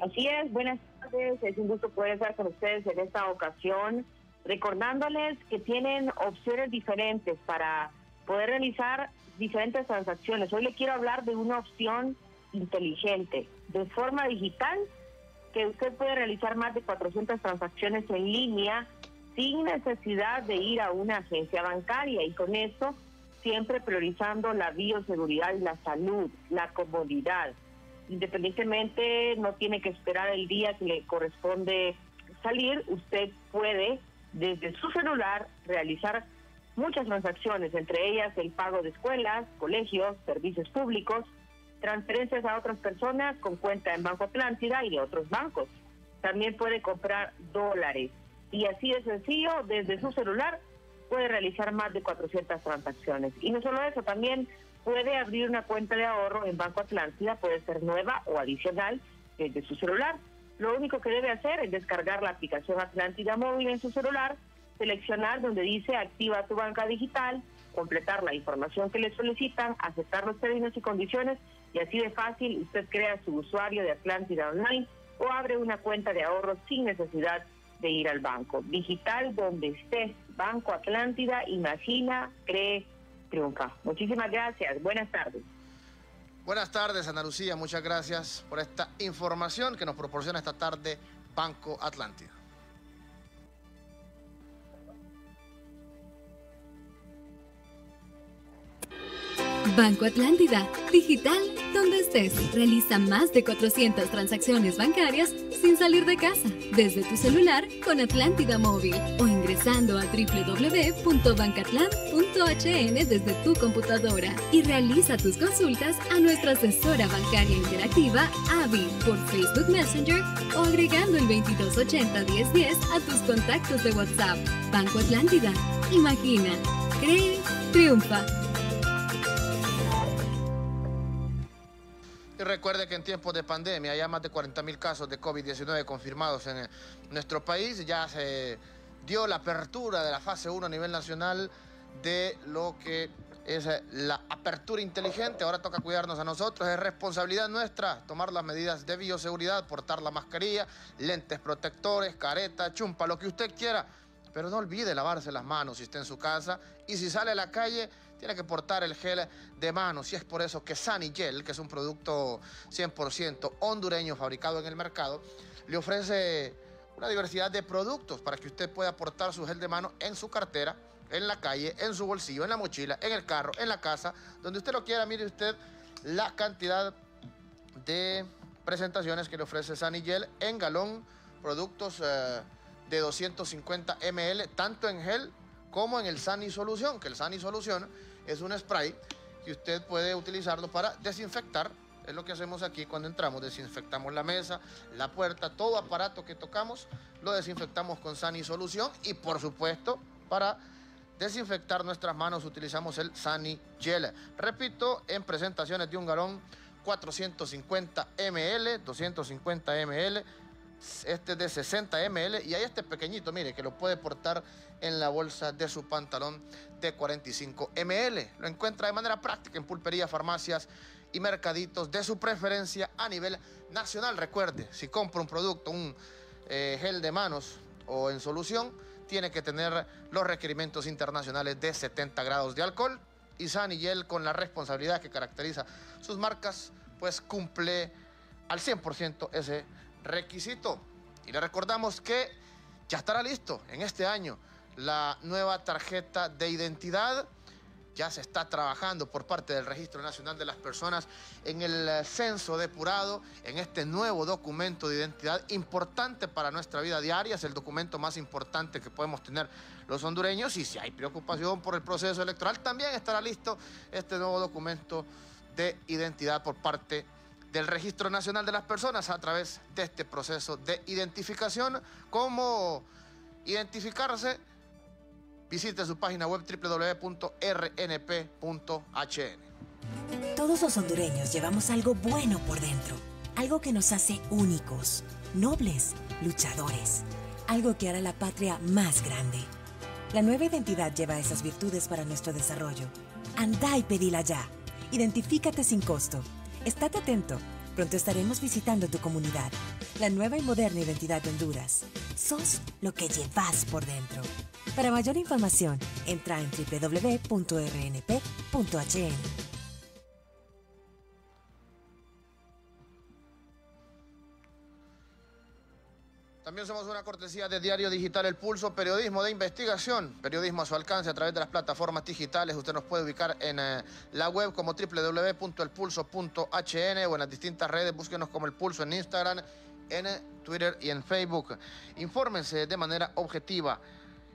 Así es, buenas tardes. Es un gusto poder estar con ustedes en esta ocasión, recordándoles que tienen opciones diferentes para poder realizar diferentes transacciones. Hoy le quiero hablar de una opción inteligente, de forma digital, que usted puede realizar más de 400 transacciones en línea sin necesidad de ir a una agencia bancaria, y con eso siempre priorizando la bioseguridad y la salud, la comodidad. Independientemente, no tiene que esperar el día que le corresponde salir. Usted puede desde su celular realizar muchas transacciones, entre ellas el pago de escuelas, colegios, servicios públicos, transferencias a otras personas con cuenta en Banco Atlántida y de otros bancos. También puede comprar dólares, y así de sencillo, desde su celular puede realizar más de 400 transacciones. Y no solo eso, también puede abrir una cuenta de ahorro en Banco Atlántida, puede ser nueva o adicional desde su celular. Lo único que debe hacer es descargar la aplicación Atlántida Móvil en su celular, seleccionar donde dice activa tu banca digital, completar la información que le solicitan, aceptar los términos y condiciones, y así de fácil usted crea su usuario de Atlántida Online o abre una cuenta de ahorro sin necesidad de ir al banco. Digital donde esté, Banco Atlántida, imagina, cree, triunfa. Muchísimas gracias. Buenas tardes. Buenas tardes, Ana Lucía. Muchas gracias por esta información que nos proporciona esta tarde Banco Atlántida. Banco Atlántida, digital donde estés. Realiza más de 400 transacciones bancarias sin salir de casa, desde tu celular con Atlántida Móvil o ingresando a www.bancatlan.hn desde tu computadora, y realiza tus consultas a nuestra asesora bancaria interactiva AVI por Facebook Messenger o agregando el 2280-1010 a tus contactos de WhatsApp. Banco Atlántida, imagina, cree, triunfa. Y recuerde que en tiempos de pandemia hay más de 40.000 casos de COVID-19 confirmados en nuestro país. Ya se dio la apertura de la fase 1 a nivel nacional de lo que es la apertura inteligente. Ahora toca cuidarnos a nosotros. Es responsabilidad nuestra tomar las medidas de bioseguridad, portar la mascarilla, lentes protectores, careta, chumpa, lo que usted quiera. Pero no olvide lavarse las manos si está en su casa, y si sale a la calle tiene que portar el gel de manos. Y es por eso que Sanigel, que es un producto 100% hondureño fabricado en el mercado, le ofrece una diversidad de productos para que usted pueda portar su gel de mano en su cartera, en la calle, en su bolsillo, en la mochila, en el carro, en la casa, donde usted lo quiera. Mire usted la cantidad de presentaciones que le ofrece Sanigel en galón, productos de 250 ml, tanto en gel como en el Sani Solución, que el Sani Solución es un spray que usted puede utilizarlo para desinfectar. Es lo que hacemos aquí cuando entramos, desinfectamos la mesa, la puerta, todo aparato que tocamos, lo desinfectamos con Sani Solución y por supuesto para desinfectar nuestras manos utilizamos el Sani Gel. Repito, en presentaciones de un galón, 450 ml, 250 ml, este de 60 ml y hay este pequeñito, mire, que lo puede portar en la bolsa de su pantalón de 45 ml. Lo encuentra de manera práctica en pulperías, farmacias y mercaditos de su preferencia a nivel nacional. Recuerde, si compra un producto, un gel de manos o en solución, tiene que tener los requerimientos internacionales de 70 grados de alcohol y Sani Gel, con la responsabilidad que caracteriza sus marcas, pues cumple al 100% ese requisito. Y le recordamos que ya estará listo en este año la nueva tarjeta de identidad. Ya se está trabajando por parte del Registro Nacional de las Personas en el censo depurado, en este nuevo documento de identidad importante para nuestra vida diaria. Es el documento más importante que podemos tener los hondureños y si hay preocupación por el proceso electoral, también estará listo este nuevo documento de identidad por parte del Registro Nacional de las Personas a través de este proceso de identificación. ¿Cómo identificarse? Visite su página web www.rnp.hn. Todos los hondureños llevamos algo bueno por dentro, algo que nos hace únicos, nobles, luchadores, algo que hará la patria más grande. La nueva identidad lleva esas virtudes para nuestro desarrollo. Andá y pedila ya. Identifícate sin costo. Estate atento. Pronto estaremos visitando tu comunidad. La nueva y moderna identidad de Honduras. Sos lo que llevas por dentro. Para mayor información, entra en www.rnp.hn. También somos una cortesía de Diario Digital El Pulso, periodismo de investigación, periodismo a su alcance a través de las plataformas digitales. Usted nos puede ubicar en la web como www.elpulso.hn o en las distintas redes. Búsquenos como El Pulso en Instagram, en Twitter y en Facebook. Infórmense de manera objetiva.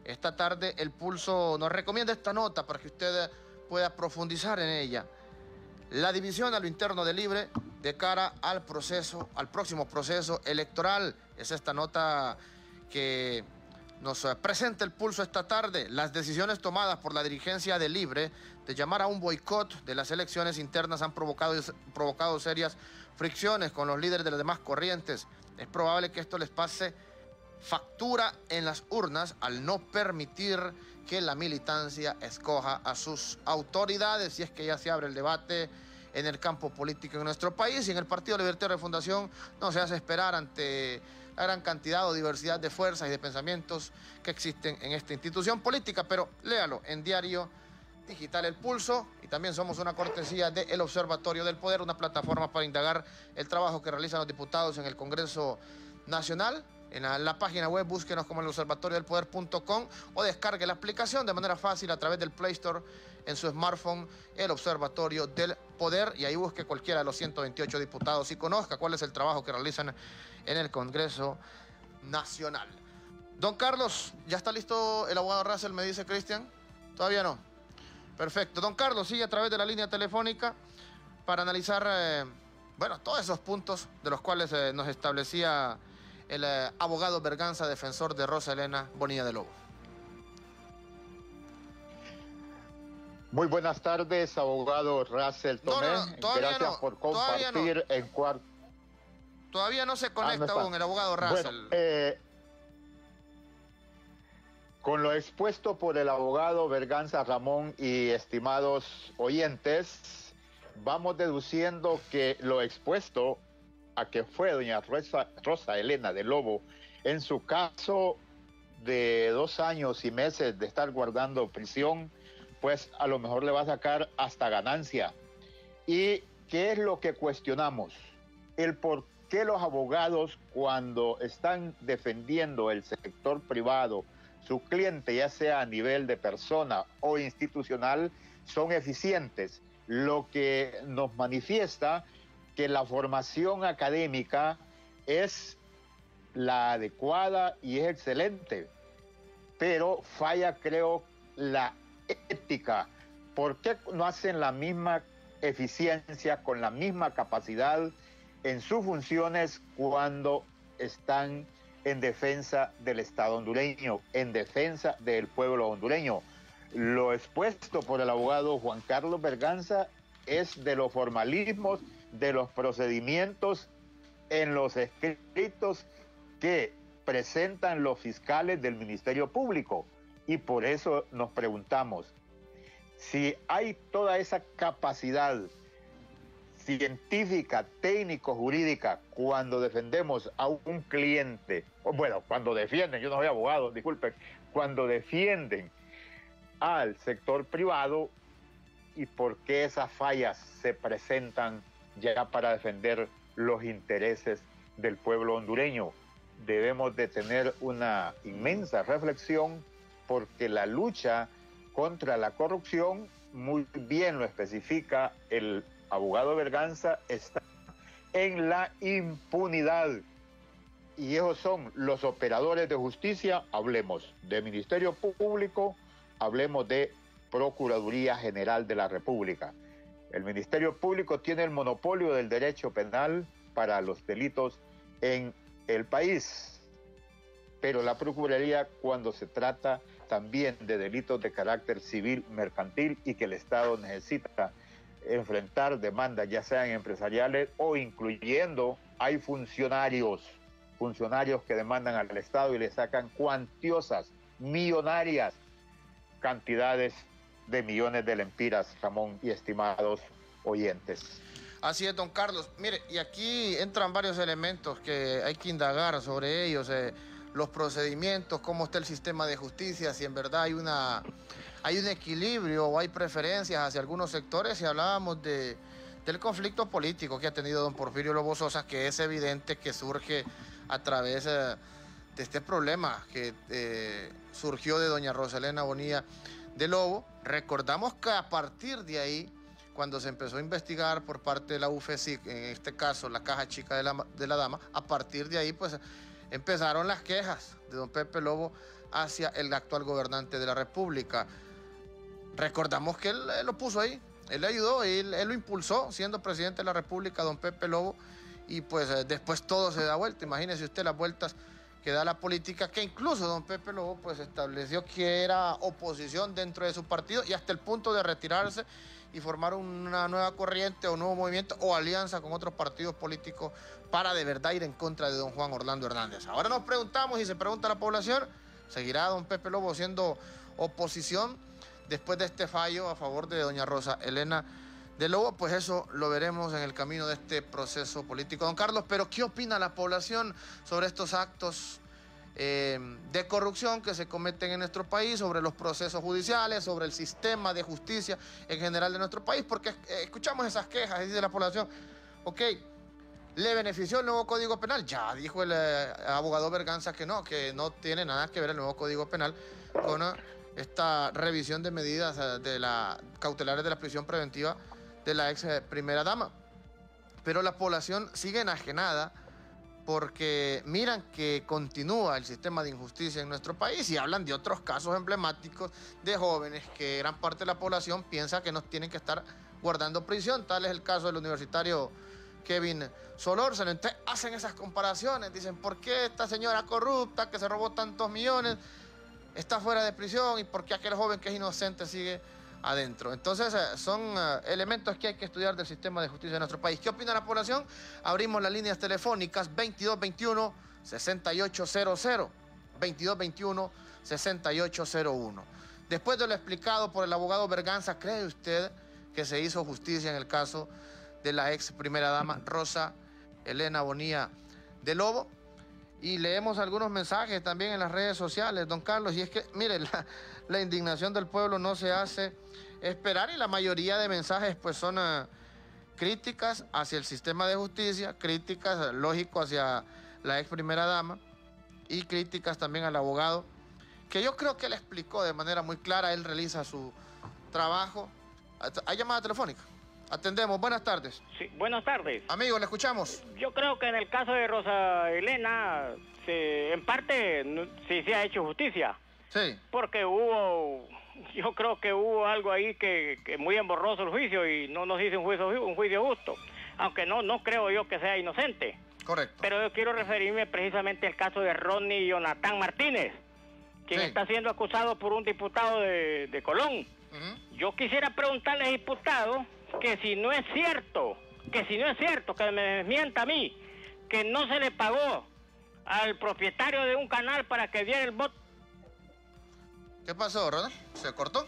Esta tarde El Pulso nos recomienda esta nota para que usted pueda profundizar en ella. La división a lo interno de Libre de cara al próximo proceso electoral. Es esta nota que nos presenta El Pulso esta tarde. Las decisiones tomadas por la dirigencia de Libre de llamar a un boicot de las elecciones internas han provocado serias fricciones con los líderes de las demás corrientes. Es probable que esto les pase factura en las urnas al no permitir que la militancia escoja a sus autoridades. Y es que ya se abre el debate en el campo político en nuestro país y en el Partido Libertario de Refundación no se hace esperar ante la gran cantidad o diversidad de fuerzas y de pensamientos que existen en esta institución política, pero léalo en Diario Digital El Pulso. Y también somos una cortesía de El Observatorio del Poder, una plataforma para indagar el trabajo que realizan los diputados en el Congreso Nacional. En la página web búsquenos como elobservatoriodelpoder.com o descargue la aplicación de manera fácil a través del Play Store en su smartphone, El Observatorio del Poder, y ahí busque cualquiera de los 128 diputados y conozca cuál es el trabajo que realizan en el Congreso Nacional. Don Carlos, ¿ya está listo el abogado Russell, me dice Cristian? ¿Todavía no? Perfecto. Don Carlos sigue a través de la línea telefónica para analizar, todos esos puntos de los cuales nos establecía el abogado Berganza, defensor de Rosa Elena Bonilla de Lobo. Muy buenas tardes, abogado Russell Tomé. Gracias por compartir en cuarto. Todavía no se conecta aún el abogado Russell. Bueno, con lo expuesto por el abogado Berganza Ramón y estimados oyentes, vamos deduciendo que lo expuesto a que fue doña Rosa Elena de Lobo, en su caso de 2 años y meses de estar guardando prisión, pues a lo mejor le va a sacar hasta ganancia. ¿Y qué es lo que cuestionamos? El por qué los abogados, cuando están defendiendo el sector privado, su cliente, ya sea a nivel de persona o institucional, son eficientes. Lo que nos manifiesta que la formación académica es la adecuada y es excelente, pero falla, creo, la ética, ¿por qué no hacen la misma eficiencia, con la misma capacidad en sus funciones cuando están en defensa del Estado hondureño, en defensa del pueblo hondureño? Lo expuesto por el abogado Juan Carlos Berganza es de los formalismos, de los procedimientos en los escritos que presentan los fiscales del Ministerio Público. Y por eso nos preguntamos, si hay toda esa capacidad científica, técnico, jurídica, cuando defendemos a un cliente, bueno, cuando defienden, yo no soy abogado, disculpen, cuando defienden al sector privado, ¿y por qué esas fallas se presentan ya para defender los intereses del pueblo hondureño? Debemos de tener una inmensa reflexión, porque la lucha contra la corrupción, muy bien lo especifica el abogado Berganza, está en la impunidad. Y esos son los operadores de justicia. Hablemos de Ministerio Público, hablemos de Procuraduría General de la República. El Ministerio Público tiene el monopolio del derecho penal para los delitos en el país, pero la Procuraduría, cuando se trata también de delitos de carácter civil, mercantil, y que el Estado necesita enfrentar demandas, ya sean empresariales o incluyendo, hay funcionarios que demandan al Estado y le sacan cuantiosas, millonarias cantidades de millones de lempiras, Ramón y estimados oyentes. Así es, don Carlos. Mire, y aquí entran varios elementos que hay que indagar sobre ellos, los procedimientos, cómo está el sistema de justicia, si en verdad hay un equilibrio o hay preferencias hacia algunos sectores. Y hablábamos del conflicto político que ha tenido don Porfirio Lobo Sosa, que es evidente que surge a través de este problema que surgió de doña Rosalena Bonilla de Lobo. Recordamos que a partir de ahí, cuando se empezó a investigar por parte de la UFECIC, en este caso la Caja Chica de la Dama, a partir de ahí pues empezaron las quejas de don Pepe Lobo hacia el actual gobernante de la República. Recordamos que él lo puso ahí, él le ayudó, él lo impulsó siendo presidente de la República, don Pepe Lobo, y pues después todo se da vuelta. Imagínese usted las vueltas que da la política, que incluso don Pepe Lobo pues estableció que era oposición dentro de su partido, y hasta el punto de retirarse y formar una nueva corriente o nuevo movimiento o alianza con otros partidos políticos para de verdad ir en contra de don Juan Orlando Hernández. Ahora nos preguntamos, y se pregunta la población, ¿seguirá don Pepe Lobo siendo oposición después de este fallo a favor de doña Rosa Elena de Lobo? Pues eso lo veremos en el camino de este proceso político, don Carlos. Pero ¿qué opina la población sobre estos actos de corrupción que se cometen en nuestro país, sobre los procesos judiciales, sobre el sistema de justicia en general de nuestro país? Porque escuchamos esas quejas y dice la población, ok, ¿le benefició el nuevo Código Penal? Ya dijo el abogado Berganza que no tiene nada que ver el nuevo Código Penal con esta revisión de medidas cautelares de la prisión preventiva de la ex primera dama. Pero la población sigue enajenada porque miran que continúa el sistema de injusticia en nuestro país, y hablan de otros casos emblemáticos de jóvenes que gran parte de la población piensa que no tienen que estar guardando prisión. Tal es el caso del universitario Kevin Solórzano. Entonces hacen esas comparaciones, dicen, ¿por qué esta señora corrupta que se robó tantos millones está fuera de prisión, y por qué aquel joven que es inocente sigue adentro? Entonces son elementos que hay que estudiar del sistema de justicia de nuestro país. ¿Qué opina la población? Abrimos las líneas telefónicas 2221-6800, 2221-6801. Después de lo explicado por el abogado Berganza, ¿cree usted que se hizo justicia en el caso de la ex primera dama Rosa Elena Bonilla de Lobo? Y leemos algunos mensajes también en las redes sociales, don Carlos, y es que, mire, la indignación del pueblo no se hace esperar, y la mayoría de mensajes pues son críticas hacia el sistema de justicia, críticas, lógico, hacia la ex primera dama, y críticas también al abogado, que yo creo que él explicó de manera muy clara. Él realiza su trabajo. ¿Hay llamada telefónica? Atendemos. Buenas tardes. Sí, buenas tardes. Amigo, le escuchamos. Yo creo que en el caso de Rosa Elena, en parte sí se ha hecho justicia. Sí. Porque hubo yo creo que hubo algo ahí que muy emborroso el juicio y no nos hizo un juicio justo, aunque no creo yo que sea inocente. Correcto. Pero yo quiero referirme precisamente al caso de Ronnie Jonathan Martínez, quien está siendo acusado por un diputado de Colón. Yo quisiera preguntarle al diputado que si no es cierto, que me desmienta a mí, que no se le pagó al propietario de un canal para que diera el voto. ¿Qué pasó, Ronald? ¿Se cortó?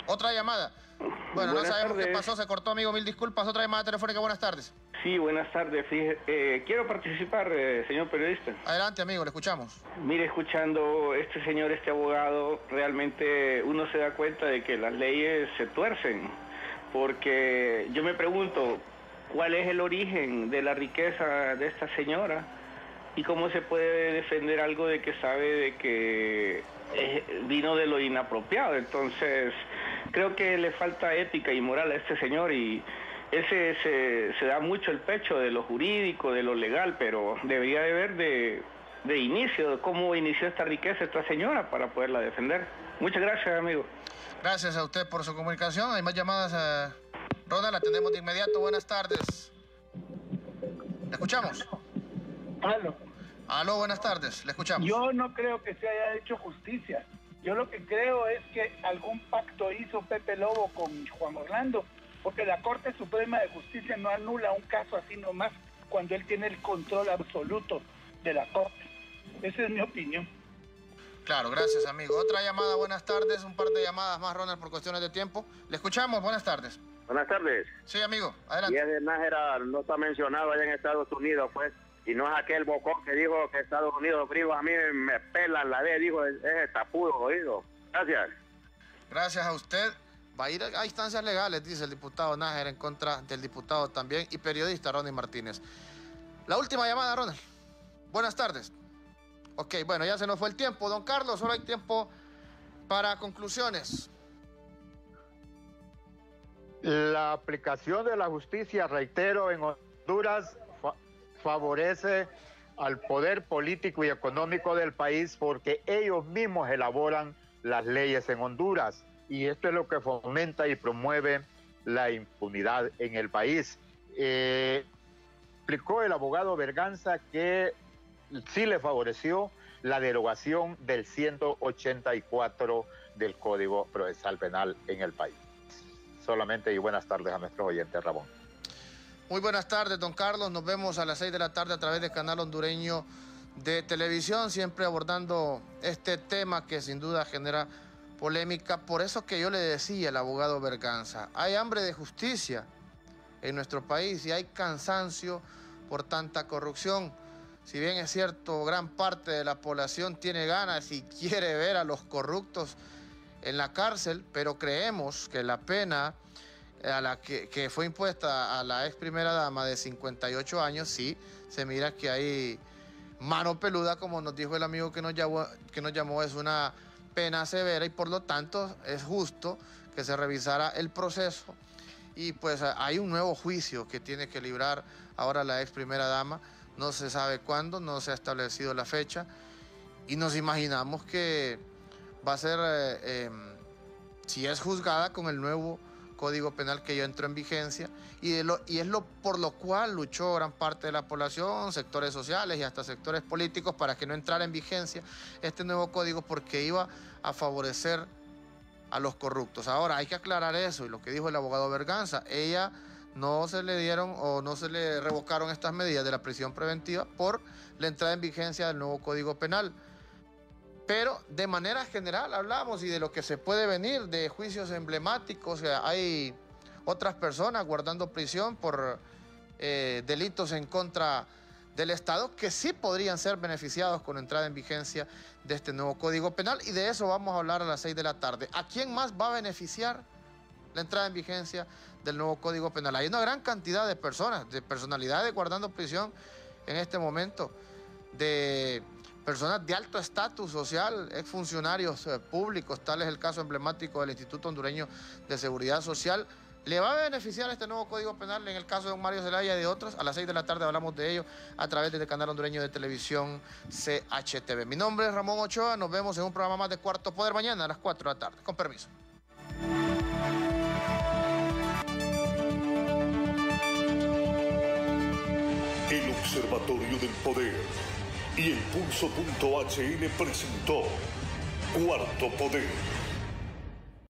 Otra llamada. Bueno, Buenas no sabemos tardes. qué pasó, se cortó, amigo, mil disculpas. Otra llamada telefónica, buenas tardes. Sí, buenas tardes. Quiero participar, señor periodista. Adelante, amigo, le escuchamos. Mire, escuchando este señor, este abogado, realmente uno se da cuenta de que las leyes se tuercen. Porque yo me pregunto, ¿cuál es el origen de la riqueza de esta señora? ¿Y cómo se puede defender algo de que sabe de que vino de lo inapropiado? Entonces, creo que le falta ética y moral a este señor y él se da mucho el pecho de lo jurídico, de lo legal, pero debería de ver de inicio, de cómo inició esta riqueza esta señora para poderla defender. Muchas gracias, amigo. Gracias a usted por su comunicación. Hay más llamadas. Ronald, la atendemos de inmediato. Buenas tardes. ¿Le escuchamos? Aló, buenas tardes. Le escuchamos. Yo no creo que se haya hecho justicia. Yo lo que creo es que algún pacto hizo Pepe Lobo con Juan Orlando, porque la Corte Suprema de Justicia no anula un caso así nomás cuando él tiene el control absoluto de la Corte. Esa es mi opinión. Claro, gracias, amigo. Otra llamada, buenas tardes. Un par de llamadas más, Ronald, por cuestiones de tiempo. Le escuchamos, buenas tardes. Buenas tardes. Sí, amigo, adelante. Y de Nájera no está mencionado allá en Estados Unidos, pues. Y no es aquel bocón que dijo que Estados Unidos frío, a mí me pelan la vez, dijo, es tapudo, oído. Gracias. Gracias a usted. Va a ir a instancias legales, dice el diputado Nájera, en contra del diputado también y periodista Ronnie Martínez. La última llamada, Ronald. Buenas tardes. Ok, bueno, ya se nos fue el tiempo. Don Carlos, solo hay tiempo para conclusiones. La aplicación de la justicia, reitero, en Honduras favorece al poder político y económico del país porque ellos mismos elaboran las leyes en Honduras y esto es lo que fomenta y promueve la impunidad en el país. Explicó el abogado Berganza que sí le favoreció la derogación del 184 del Código Procesal Penal en el país. Solamente y buenas tardes a nuestros oyentes, Ramón. Muy buenas tardes, don Carlos. Nos vemos a las 6 de la tarde a través del canal hondureño de televisión, siempre abordando este tema que sin duda genera polémica. Por eso que yo le decía al abogado Berganza, hay hambre de justicia en nuestro país y hay cansancio por tanta corrupción. Si bien es cierto, gran parte de la población tiene ganas y quiere ver a los corruptos en la cárcel, pero creemos que la pena a la que fue impuesta a la ex primera dama de 58 años, sí, se mira que hay mano peluda, como nos dijo el amigo que nos llamó, es una pena severa y por lo tanto es justo que se revisara el proceso y pues hay un nuevo juicio que tiene que librar ahora la ex primera dama, no se sabe cuándo, no se ha establecido la fecha y nos imaginamos que va a ser, si es juzgada con el nuevo Código Penal que ya entró en vigencia y es por lo cual luchó gran parte de la población, sectores sociales y hasta sectores políticos para que no entrara en vigencia este nuevo código porque iba a favorecer a los corruptos. Ahora hay que aclarar eso y lo que dijo el abogado Berganza, ella no se le dieron o no se le revocaron estas medidas de la prisión preventiva por la entrada en vigencia del nuevo Código Penal. Pero de manera general hablamos y de lo que se puede venir de juicios emblemáticos. Hay otras personas guardando prisión por delitos en contra del Estado que sí podrían ser beneficiados con entrada en vigencia de este nuevo Código Penal y de eso vamos a hablar a las 6 de la tarde. ¿A quién más va a beneficiar la entrada en vigencia del nuevo Código Penal? Hay una gran cantidad de personas, de personalidades guardando prisión en este momento, de personas de alto estatus social, exfuncionarios públicos, tal es el caso emblemático del Instituto Hondureño de Seguridad Social, ¿Le va a beneficiar este nuevo Código Penal en el caso de don Mario Zelaya y de otros? A las 6 de la tarde hablamos de ello a través del canal hondureño de televisión CHTV. Mi nombre es Ramón Ochoa. Nos vemos en un programa más de Cuarto Poder mañana a las 4 de la tarde. Con permiso. El Observatorio del Poder y el Pulso.hn presentó Cuarto Poder.